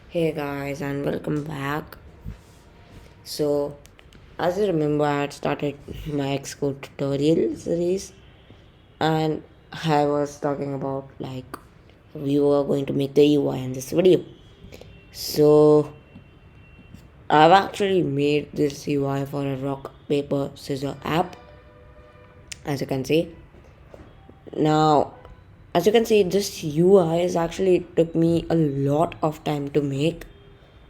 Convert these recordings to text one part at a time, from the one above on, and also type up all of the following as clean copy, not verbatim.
Hey guys, and welcome back. So, as you remember, I had started my Xcode tutorial series, and I was talking about we were going to make the UI in this video. So, I've actually made this UI for a rock paper scissor app, as you can see. Now, as you can see, this UI is actually took me a lot of time to make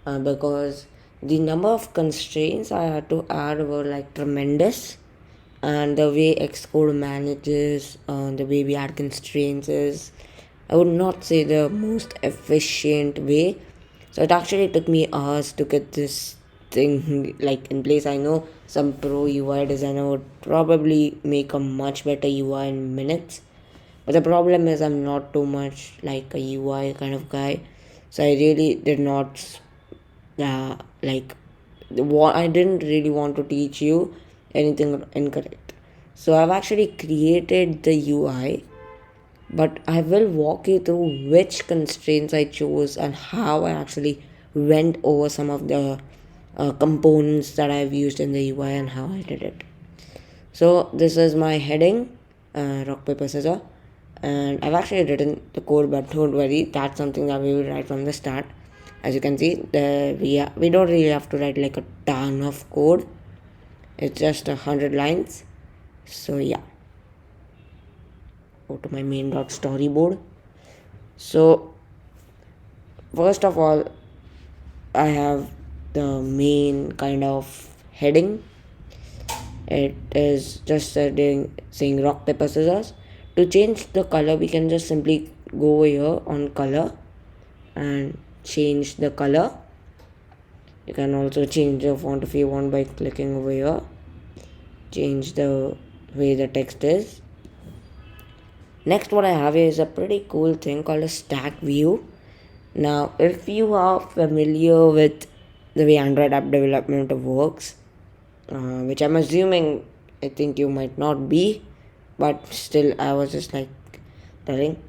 because the number of constraints I had to add were like tremendous, and the way Xcode manages the way we add constraints is, I would not say, the most efficient way. So it actually took me hours to get this thing like in place. I know some pro UI designer would probably make a much better UI in minutes, but the problem is I'm not too much like a UI kind of guy, so I really did not like I didn't really want to teach you anything incorrect. So I've actually created the UI, but I will walk you through which constraints I chose and how I actually went over some of the components that I've used in the UI and how I did it. So this is my heading, rock paper scissors, and I've actually written the code, but don't worry, that's something that we will write from the start. As you can see, we don't really have to write like a ton of code. It's just 100 lines. So yeah, go to my main.storyboard. So first of all, I have the main kind of heading. It is just saying rock paper scissors. To change the color, we can just simply go here on color and change the color. You can also change the font if you want by clicking over here. Change the way the text is. Next, what I have here is a pretty cool thing called a stack view. Now, if you are familiar with the way Android app development works, which I'm assuming, I think you might not be, but still, I was just like telling.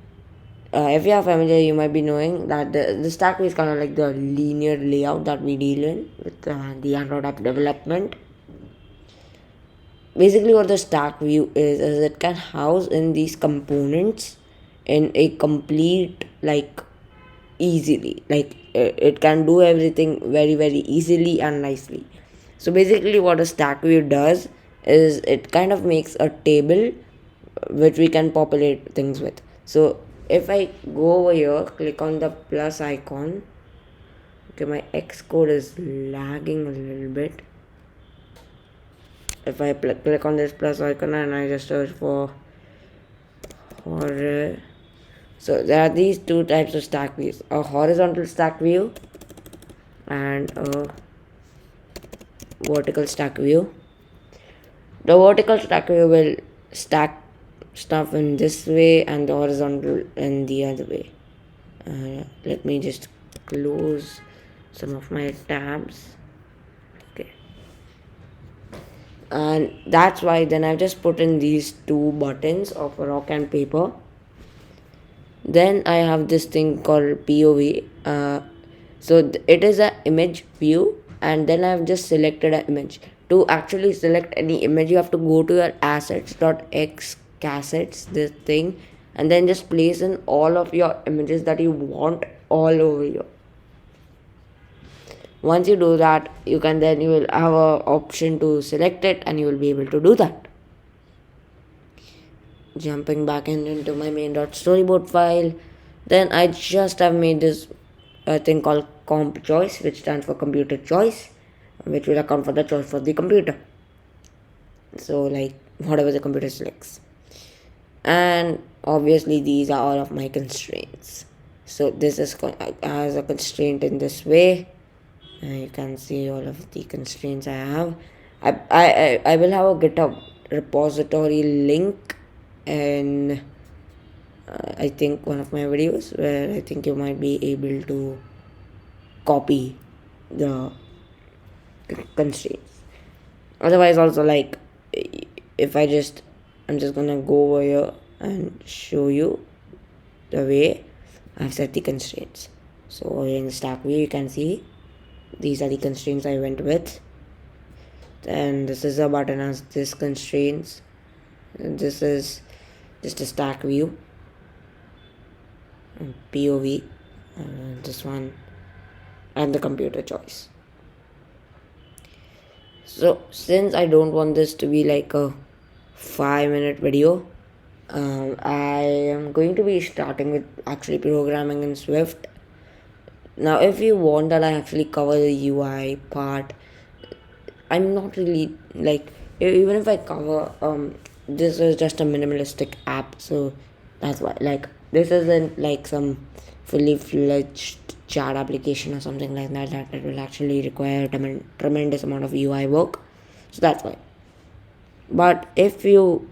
If you are familiar, you might be knowing that the stack view is kind of like the linear layout that we deal in with the Android app development. Basically, what the stack view is it can house in these components in a complete easily, it can do everything very very easily and nicely. So basically what a stack view does is it kind of makes a table which we can populate things with. So if I go over here, click on the plus icon. Okay, my Xcode is lagging a little bit. If I click on this plus icon and I just search for horror, so there are these two types of stack views: a horizontal stack view and a vertical stack view. The vertical stack view will stack stuff in this way and the horizontal in the other way. Let me just close some of my tabs. Okay, and that's why then I've just put in these two buttons of rock and paper. Then I have this thing called POV. It is an image view, and then I've just selected an image. To actually select any image, you have to go to your assets.x cassettes, this thing, and then just place in all of your images that you want all over here. Once you do that, you will have a option to select it, and you will be able to do that. Jumping back into my main.storyboard file, then I just have made this thing called comp choice, which stands for computer choice, which will account for the choice for the computer. So whatever the computer selects, and obviously these are all of my constraints. So this is as a constraint in this way. You can see all of the constraints I have. I will have a GitHub repository link in I think one of my videos where I think you might be able to copy the constraints. Otherwise, also if I'm just gonna go over here and show you the way I've set the constraints. So in the stack view, you can see these are the constraints I went with. Then this is a button as this constraints. And this is just a stack view and POV, and this one, and the computer choice. So since I don't want this to be like a 5-minute video, I am going to be starting with actually programming in Swift. Now if you want that I actually cover the UI part, I'm not really like, even if I cover this is just a minimalistic app, so that's why, like, this isn't like some fully fledged chat application or something like that it will actually require a tremendous amount of UI work, so that's why. But if you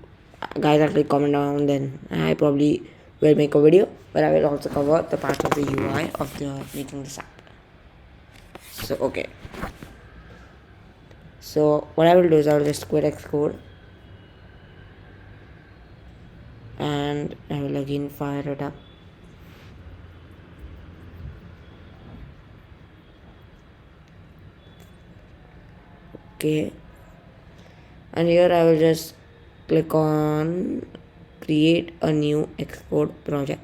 guys actually comment down, then I probably will make a video where I will also cover the part of the UI of the making this app. So okay, so what I will do is I will just quit Xcode and I will again fire it up. Okay, and here I will just click on create a new Xcode project.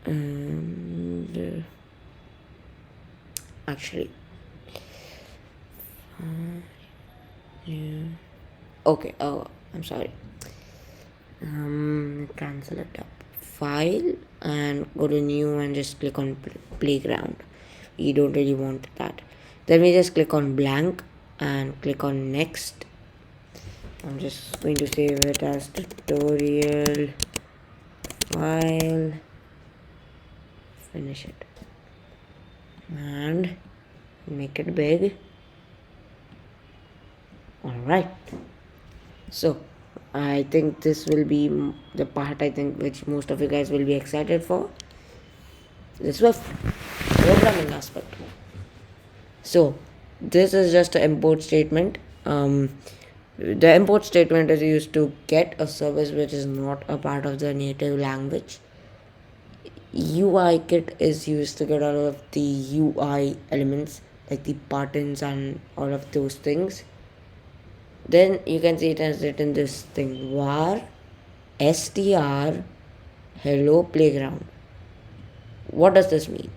And actually yeah. Okay, oh I'm sorry, cancel it up, file, and go to new and just click on playground. You don't really want that. Then we just click on blank and click on next. I'm just going to save it as tutorial file, finish it and make it big. Alright, so I think this will be the part I think which most of you guys will be excited for, the Swift programming aspect. So this is just an import statement. The import statement is used to get a service which is not a part of the native language. UI kit is used to get all of the UI elements like the buttons and all of those things. Then you can see it has written this thing var str hello playground. What does this mean?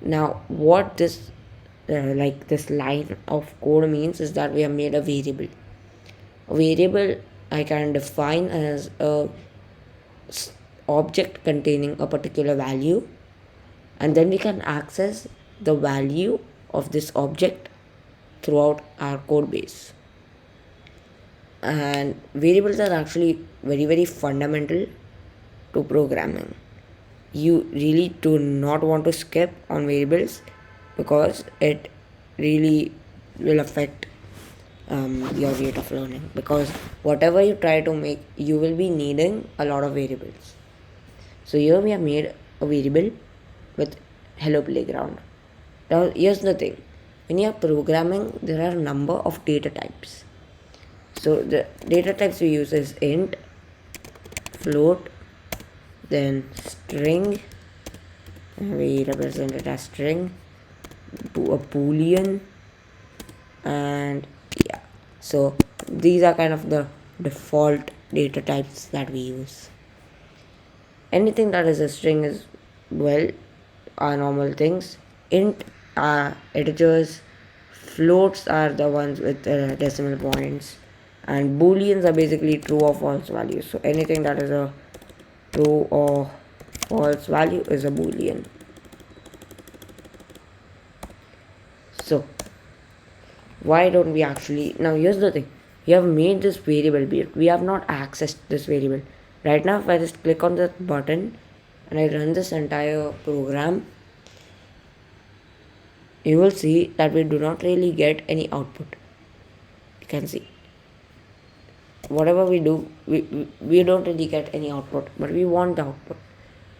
Now what this like this line of code means is that we have made a variable. A variable I can define as a object containing a particular value, and then we can access the value of this object throughout our code base. And variables are actually very fundamental to programming. You really do not want to skip on variables because it really will affect your rate of learning, because whatever you try to make, you will be needing a lot of variables. So here we have made a variable with hello playground. Now here's the thing, when you are programming there are a number of data types. So the data types we use is int, float, then string, we represent it as string, a boolean, and yeah, so these are kind of the default data types that we use. Anything that is a string is, well, are normal things. Int are integers, floats are the ones with decimal points, and booleans are basically true or false values. So anything that is a true or false value is a boolean. So why don't we actually, now here's the thing, we have made this variable, we have not accessed this variable. Right now if I just click on the button and I run this entire program, you will see that we do not really get any output. You can see whatever we do, we don't really get any output, but we want the output,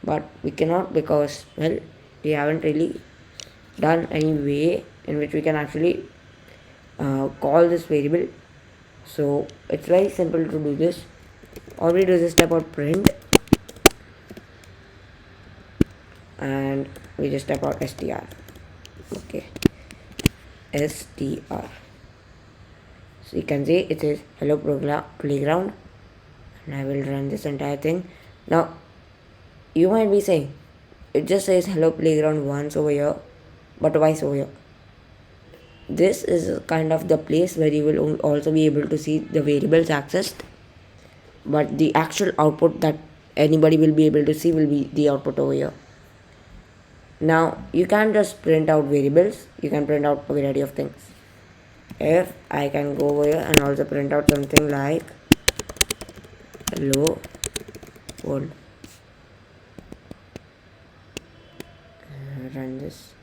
but we cannot because, well, we haven't really done any way in which we can actually call this variable. So it's very simple to do this. All we do is just type out print and we just type out str. Okay, str. So you can see it says hello playground, and I will run this entire thing. Now you might be saying it just says hello playground once over here, but twice over here. This is kind of the place where you will also be able to see the variables accessed, but the actual output that anybody will be able to see will be the output over here. Now you can just print out variables, you can print out a variety of things. If I can go over here and also print out something like hello world, run this,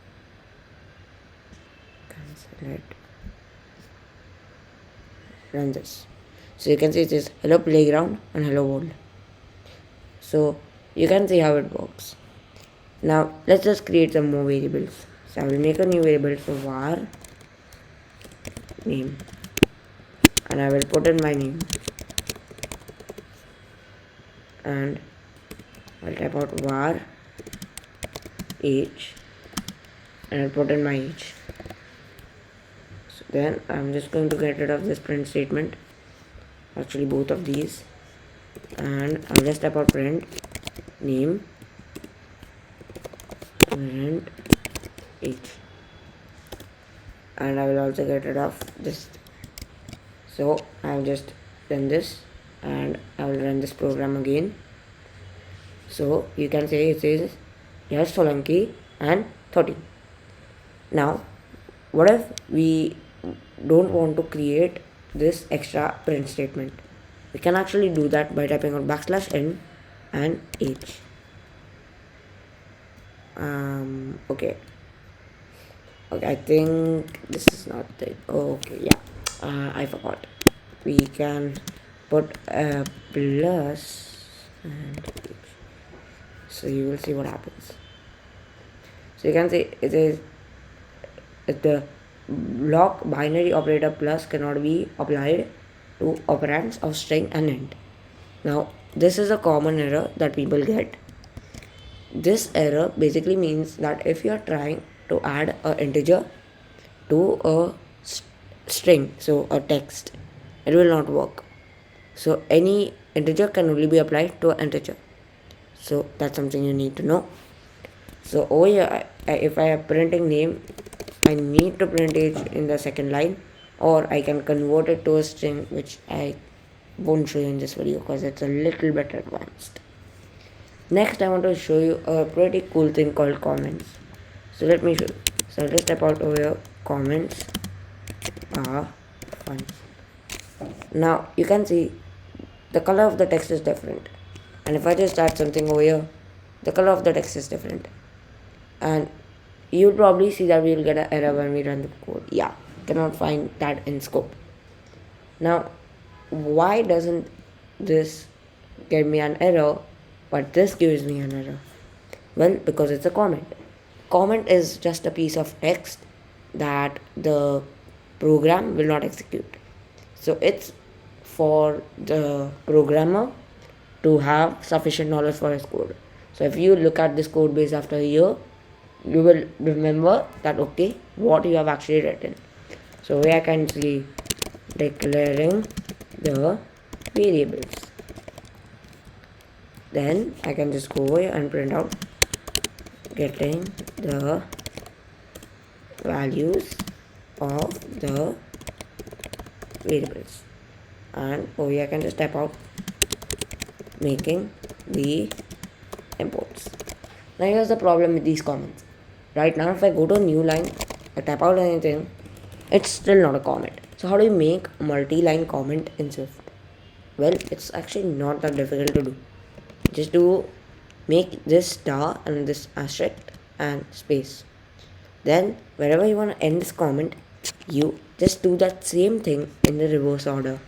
cancel it, run this. So you can see it is hello playground and hello world. So you can see how it works. Now let's just create some more variables. So I will make a new variable for var name, and I will put in my name, and I'll type out var age, and I'll put in my age. So then I'm just going to get rid of this print statement, actually both of these, and I'll just type out print name, print age, and I will also get rid of this. So I'll just run this, and I will run this program again. So you can say it says yes Solanki and 13. Now what if we don't want to create this extra print statement? We can actually do that by typing out \n and age. Okay, I think this is not the okay, yeah, I forgot. We can put a plus and age. So you will see what happens. So you can see it is the block binary operator plus cannot be applied to operands of string and int. Now this is a common error that people get. This error basically means that if you are trying to add an integer to a string, so a text, it will not work. So any integer can only be applied to an integer. So that's something you need to know. So over here, if I am printing name, I need to print age in the second line, or I can convert it to a string, which I won't show you in this video because it's a little bit advanced. Next I want to show you a pretty cool thing called comments. So let me show you. So I'll just step out over here. Comments are fun. Now you can see the color of the text is different, and if I just add something over here, the color of the text is different, and you'll probably see that we'll get an error when we run the code. Yeah, cannot find that in scope. Now why doesn't this give me an error but this gives me an error? Well, because it's a comment. Comment is just a piece of text that the program will not execute. So it's for the programmer to have sufficient knowledge for his code. So if you look at this code base after a year, you will remember that okay, what you have actually written. So here I can see declaring the variables. Then I can just go away and print out getting the values of the variables, and over here I can just type out making the imports. Now here's the problem with these comments. Right now if I go to a new line, I type out anything, it's still not a comment. So how do you make a multi-line comment in Swift? Well, it's actually not that difficult to do. Just do make this star and this asterisk and space. Then wherever you want to end this comment, you just do that same thing in the reverse order,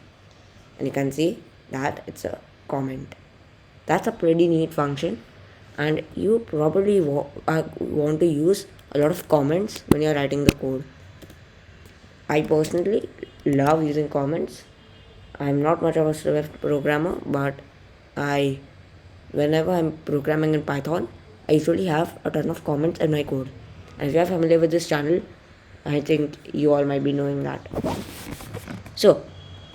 and you can see that it's a comment. That's a pretty neat function, and you probably want to use a lot of comments when you're writing the code. I personally love using comments. I'm not much of a Swift programmer, but whenever I'm programming in Python, I I usually have a ton of comments in my code. And if you are familiar with this channel, I think you all might be knowing that. So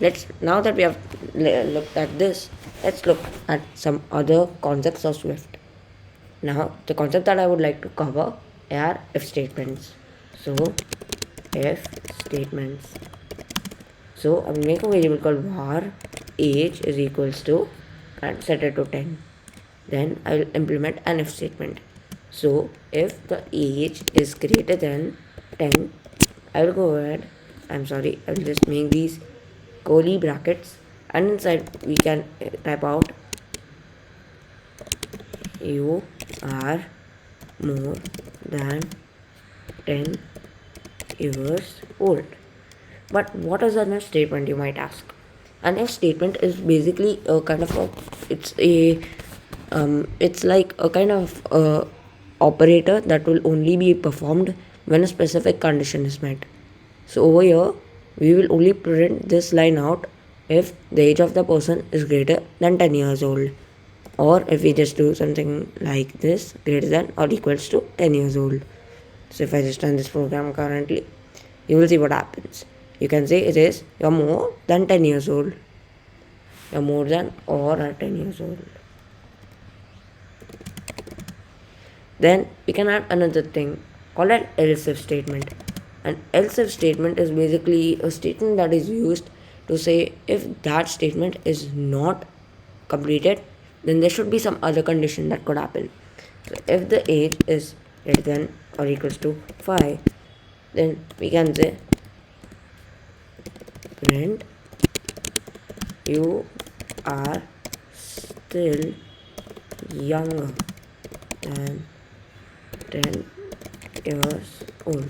let's, now that we have looked at this, let's look at some other concepts of Swift. Now the concept that I would like to cover are if statements. So if statements. So I will make a variable called var age is equals to and set it to 10. Then I will implement an if statement. So if the age is greater than 10, I will go ahead, I will just make these curly brackets, and inside we can type out you are more than 10 years old. But what is an if statement, you might ask? An if statement is basically a kind of a, it's like a kind of operator that will only be performed when a specific condition is met. So over here we will only print this line out if the age of the person is greater than 10 years old, or if we just do something like this, greater than or equals to 10 years old. So if I just run this program currently, you will see what happens. You can say it is you're more than 10 years old. You're more than or are 10 years old. Then we can add another thing called an else if statement. An else if statement is basically a statement that is used to say if that statement is not completed, then there should be some other condition that could happen. So if the age is greater than or equals to 5, then we can say print you are still younger than 10 years old.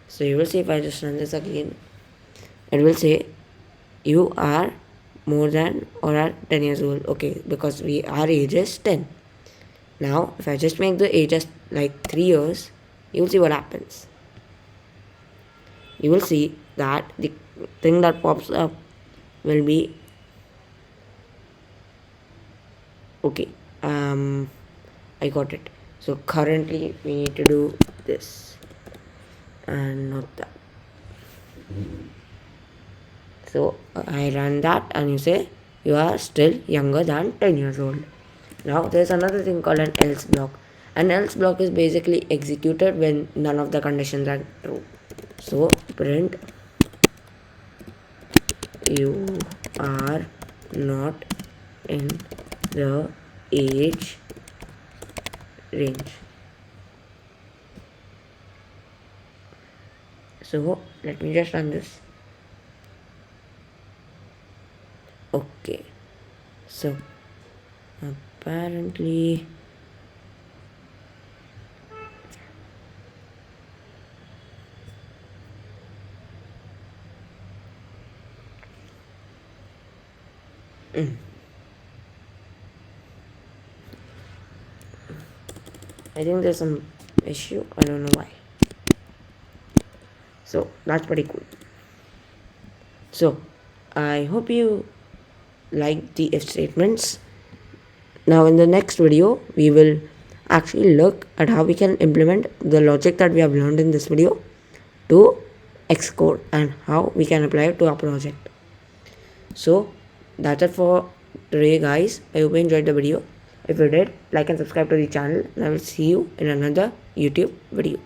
So you will see, if I just run this again, it will say you are more than or are 10 years old. Okay, because our age is 10. Now if I just make the age as like 3 years, you will see what happens. You will see that the thing that pops up will be okay. I got it. So currently we need to do this and not that. So I run that and you say you are still younger than 10 years old. Now there's another thing called an else block. An else block is basically executed when none of the conditions are true. So print you are not in the age range. So let me just run this. Okay, so apparently I think there's some issue. I don't know why. So that's pretty cool. So I hope you like the if statements. Now in the next video we will actually look at how we can implement the logic that we have learned in this video to Xcode and how we can apply it to our project. So that's it for today, guys. I hope you enjoyed the video. If you did, like and subscribe to the channel, and I will see you in another YouTube video.